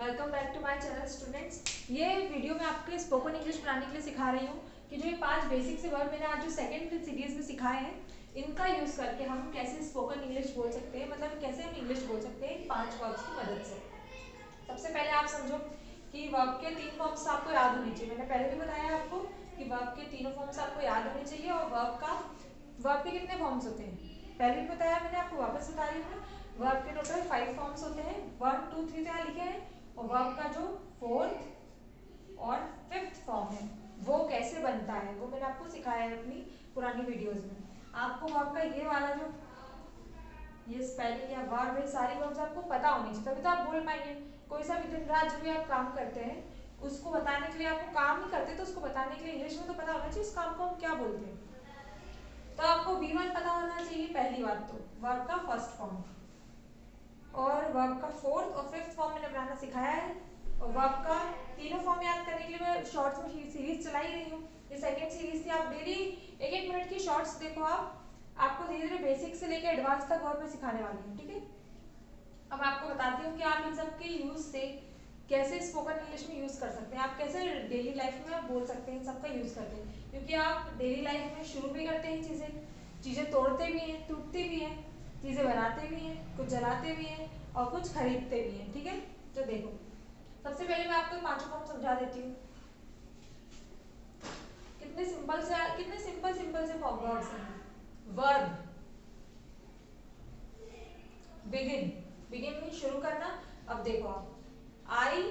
Welcome back to my channel students. ये video मैं आपके स्पोकन इंग्लिश बनाने के लिए सिखा रही हूँ कि जो ये 5 बेसिक से वर्ड मैंने आज जो सेकंड सीरीज में सिखाए हैं, इनका यूज करके हम कैसे स्पोकन इंग्लिश बोल सकते हैं, मतलब कैसे हम इंग्लिश बोल सकते हैं इन 5 वर्ड्स की मदद से। सबसे पहले आप समझो कि वर्ब के 3 फॉर्म्स आपको याद होने चाहिए। मैंने पहले भी बताया आपको कि वर्ब के तीनों फॉर्म्स आपको याद होने चाहिए और वर्ब के कितने फॉर्म्स होते हैं पहले भी बताया मैंने आपको, वापस बता रही हूँ। वर्ब के टोटल 5 फॉर्म्स होते हैं, 1 2 3 तो यहाँ लिखे हैं। और वर्ब का जो 4th और 5th फॉर्म है वो कैसे बनता है वो मैंने आपको सिखाया है अपनी पुरानी वीडियोस में। आपको वर्ब का ये वाला जो ये स्पेलिंग या वर्ब है, सारी वर्ब्स आपको पता होनी चाहिए, तभी तो आप बोल पाएंगे। कोई सा भी दिन रात जो भी आप काम करते हैं उसको बताने के लिए, आपको काम ही करते तो उसको बताने के लिए इंग्लिश में तो पता होना चाहिए इस काम को हम क्या बोलते हैं। तो आपको V1 पता होना चाहिए पहली बात, तो वर्ब का फर्स्ट फॉर्म और वर्ब का 4th और 5th फॉर्म मैंने बनाना सिखाया है। और वर्ब का तीनों फॉर्म याद करने के लिए मैं शॉर्ट्स में सीरीज चला ही रही हूँ। ये सेकंड सीरीज थी, आप डेली 1-1 मिनट की शॉर्ट्स देखो। आपको धीरे धीरे बेसिक से लेकर एडवांस तक वर्ब में सिखाने वाली हूँ, ठीक है। अब आपको बताती हूँ कि आप इन सब के यूज से कैसे स्पोकन इंग्लिश में यूज कर सकते हैं, आप कैसे डेली लाइफ में आप बोल सकते हैं इन सबका यूज करते हैं। क्योंकि आप डेली लाइफ में शुरू भी करते हैं चीजें तोड़ते भी हैं, टूटती भी हैं, चीजें बनाते भी हैं, कुछ जलाते भी हैं और कुछ खरीदते भी हैं, ठीक है। तो देखो, सबसे पहले मैं आपको पांचों फॉर्म समझा देती हूँ। कितने सिंपल से वर्ब्स हैं। वर्ब बिगिन, बिगिन मीन शुरू करना। अब देखो आप आई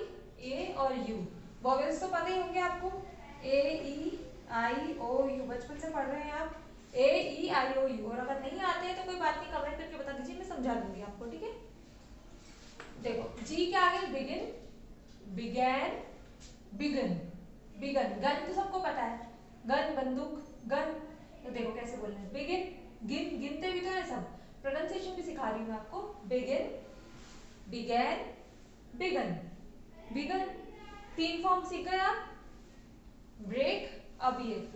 ए और यू वॉवेल्स तो पता ही होंगे आपको, ए ई आई ओ यू बचपन से पढ़ रहे हैं आप, ए ई आई ओ यू। और अगर नहीं आते हैं तो कोई बात नहीं, कमेंट करके बता दीजिए, मैं समझा दूंगी आपको, ठीक है। देखो जी के आगे begin, began, begun, begun. Gun तो सबको पता है, गन बंदूक, गन। तो देखो कैसे बोलना है, बिगिन, गिनते भी तो है सब, प्रोनाउंसिएशन भी सिखा रही हूँ मैं आपको। Begin, began, begun, begun. 3 फॉर्म सीख गए आप। ब्रेक, अब ये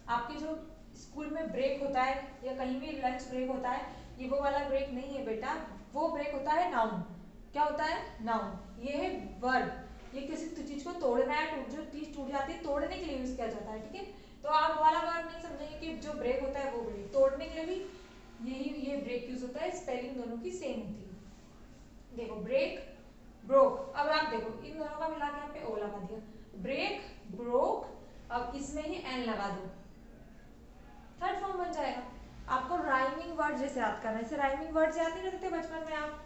आपके जो स्कूल में ब्रेक होता है या कहीं भी लंच ब्रेक होता है, ये वो वाला ब्रेक नहीं है बेटा, वो ब्रेक होता है नाउन। क्या होता है? नाउन। ये है वर्ब, ये किसी चीज को तोड़ना है, जो चीज टूट जाती है तोड़ने के लिए यूज किया जाता है, ठीक है। तो आप वाला वर्ब नहीं समझेंगे कि जो ब्रेक होता है वो ब्रेक, तोड़ने के लिए भी ये ब्रेक यूज होता है। स्पेलिंग दोनों की सेम होती है। देखो ब्रेक, ब्रोक। अब आप देखो इन दोनों का मिला के यहाँ पे ओ लगा दिया, ब्रेक, ब्रोक। अब इसमें ही एन लगा दो, थर्ड फॉर्म बन जाएगा। आपको राइमिंग वर्ड जैसे याद करना है, जैसे राइमिंग वर्ड याद नहीं करते थे बचपन में आप,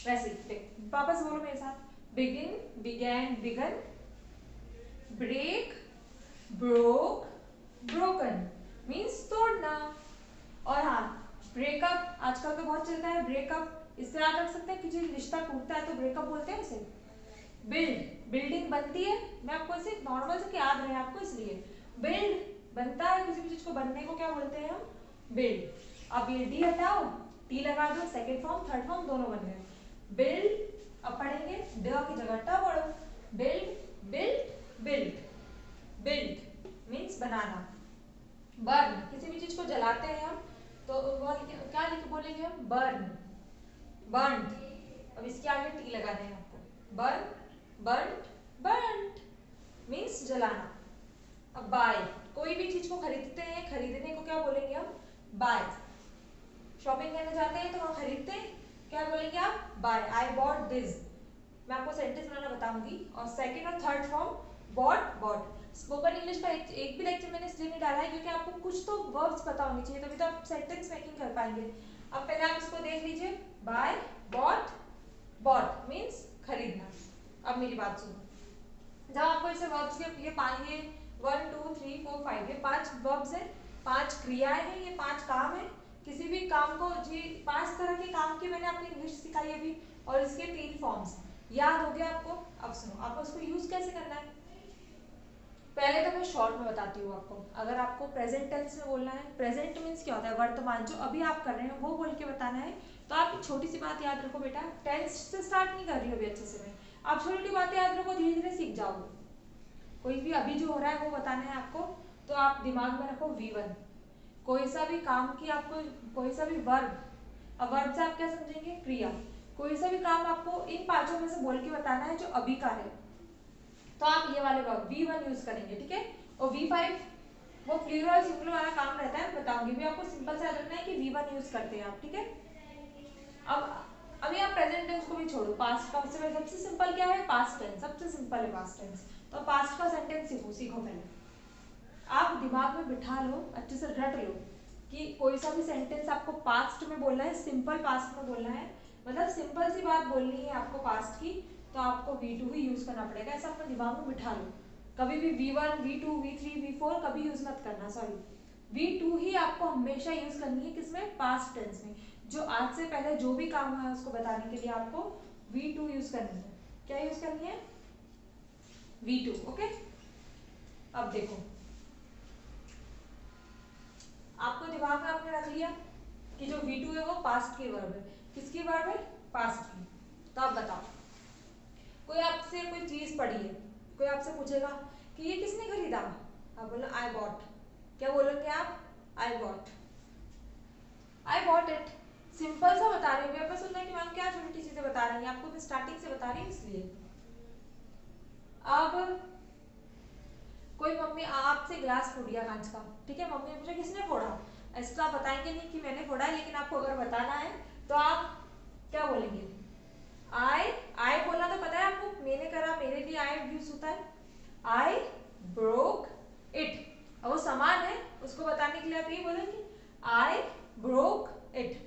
वैसे ही वापस बोलो मेरे साथ। Begin, began, begun, break, broke, broken means तोड़ना। और हाँ, ब्रेकअप आजकल तो बहुत चलता है, ब्रेकअप इससे याद रख सकते हैं कि जो रिश्ता टूटता है तो ब्रेकअप बोलते हैं उसे। बिल्ड, बिल्डिंग बनती है, मैं आपको इसे नॉर्मल से याद रहे आपको इसलिए। बिल्ड बनता है, किसी भी चीज को बनने को क्या बोलते हैं हम? बिल्ड। अब ये डी हटाओ, टी लगा दो, सेकेंड फॉर्म थर्ड फॉर्म दोनों बन गए। बिल्ड, अब पढ़ेंगे ड की जगह ट पढ़ो। Build, build, build, build means बनाना। बर्न, किसी भी चीज को जलाते हैं हम तो वो क्या लिख बोलेंगे हम? Burn, burned. अब इसके आगे टी लगा दें आपको, बर्न, बर्न्ड, बर्न्ड मीन्स जलाना। अब बाय, कोई भी चीज को खरीदते हैं, खरीदने को क्या बोलेंगे हम? बाय। शॉपिंग करने जाते हैं तो वहां खरीदते हैं, क्या बोलेंगे आप? Buy, I bought this. मैं आपको सेंटेंस बनाना बताऊंगी। और सेकंड और third form bought, bought. Spoken English का एक भी लेक्चर मैंने इसलिए नहीं डाला है क्योंकि आपको कुछ तो वर्ब्स पता होनी चाहिए, तभी तो आप सेंटेंस मेकिंग कर पाएंगे। अब पहले आप इसको देख लीजिए, बाय, बॉट, बॉट मीन्स खरीदना। अब मेरी बात सुनो, जब आपको इसे वर्ब्स के ये 1 2 3 4 5 ये 5 वर्ब्स है, 5 क्रियाएं हैं, ये 5 काम है। किसी भी काम को जी 5 तरह के काम की मैंने आपको इंग्लिश सिखाई है अभी, और इसके 3 फॉर्म्स याद हो गया आपको। अब सुनो, आपको इसको यूज कैसे करना है। पहले तो मैं शॉर्ट में बताती हूँ आपको। अगर आपको प्रेजेंट टेंस में बोलना है, प्रेजेंट मीन्स क्या होता है? वर्तमान, जो अभी आप कर रहे हैं वो बोल के बताना है। तो आप छोटी सी बात याद रखो बेटा, टेंस से स्टार्ट नहीं कर रही हूँ अभी अच्छे से मैं, आप छोटी छोटी बातें याद रखो, धीरे धीरे सीख जाओगे। कोई भी अभी जो हो रहा है वो बताना है आपको, तो आप दिमाग में रखो V1। कोई सा भी काम की आपको, कोई सा भी वर्ब, अब वर्ब से आप क्या समझेंगे? क्रिया। कोई सा भी काम आपको इन पांचों में से बोल के बताना है जो अभी का है, तो आप ये वाले वर्ब V1 यूज करेंगे, ठीक है। और V5 वो प्लूरल सिंगुलर वाला काम रहता है, बताऊंगी भी आपको, सिंपल सा रखना है कि V1 यूज करते हैं आप, ठीक है। अब अभी आप प्रेजेंट टेंस को भी छोड़ो, पास्ट का सबसे सिंपल क्या है, पास्ट टेंस, सबसे सिंपल है पास्ट टेंस। तो पास्ट का सेंटेंस सीखो पहले, आप दिमाग में बिठा लो, अच्छे से रट लो कि कोई सा भी सेंटेंस आपको पास्ट में बोलना है, सिंपल पास्ट में बोलना है, मतलब सिंपल सी बात बोलनी है आपको पास्ट की, तो आपको V2 ही यूज करना पड़ेगा। ऐसा अपने दिमाग में बिठा लो, कभी भी V1 V2 V3 V4 कभी यूज मत करना, सॉरी V2 ही आपको हमेशा यूज करनी है, किसमें, पास्ट टेंस में। जो आज से पहले जो भी काम है उसको बताने के लिए आपको V2 यूज करनी है। क्या यूज करनी है, V2, ओके। अब देखो, आपको दिमाग में आपने रख लिया कि जो V2 है वो पास्ट की वर्ब है, किसकी वर्ब है, पास्ट की। तो आप बताओ, कोई आपसे कोई चीज पड़ी है, कोई आपसे पूछेगा कि ये किसने खरीदा, आप बोलो आई बॉट। क्या बोलोगे आप, I bought, I bought it. Simple सा बता रही हूँ, आपको सुनना है कि मैम क्या छोटी चीजें बता रही हैं, आपको मैं स्टार्टिंग से बता रही हूँ इसलिए। अब कोई मम्मी आपसे ग्लास फूट गया कांच का, ठीक है, मम्मी ने पूछा किसने फोड़ा, ऐसे तो आप बताएंगे नहीं कि मैंने फोड़ा है, लेकिन आपको अगर बताना है तो आप क्या बोलेंगे, आई बोला तो पता है आपको, मैंने करा, मेरे लिए आई यूज होता है, आई ब्रोक इट। अब वो सामान है उसको बताने के लिए आप ये बोलेंगे आई ब्रोक इट,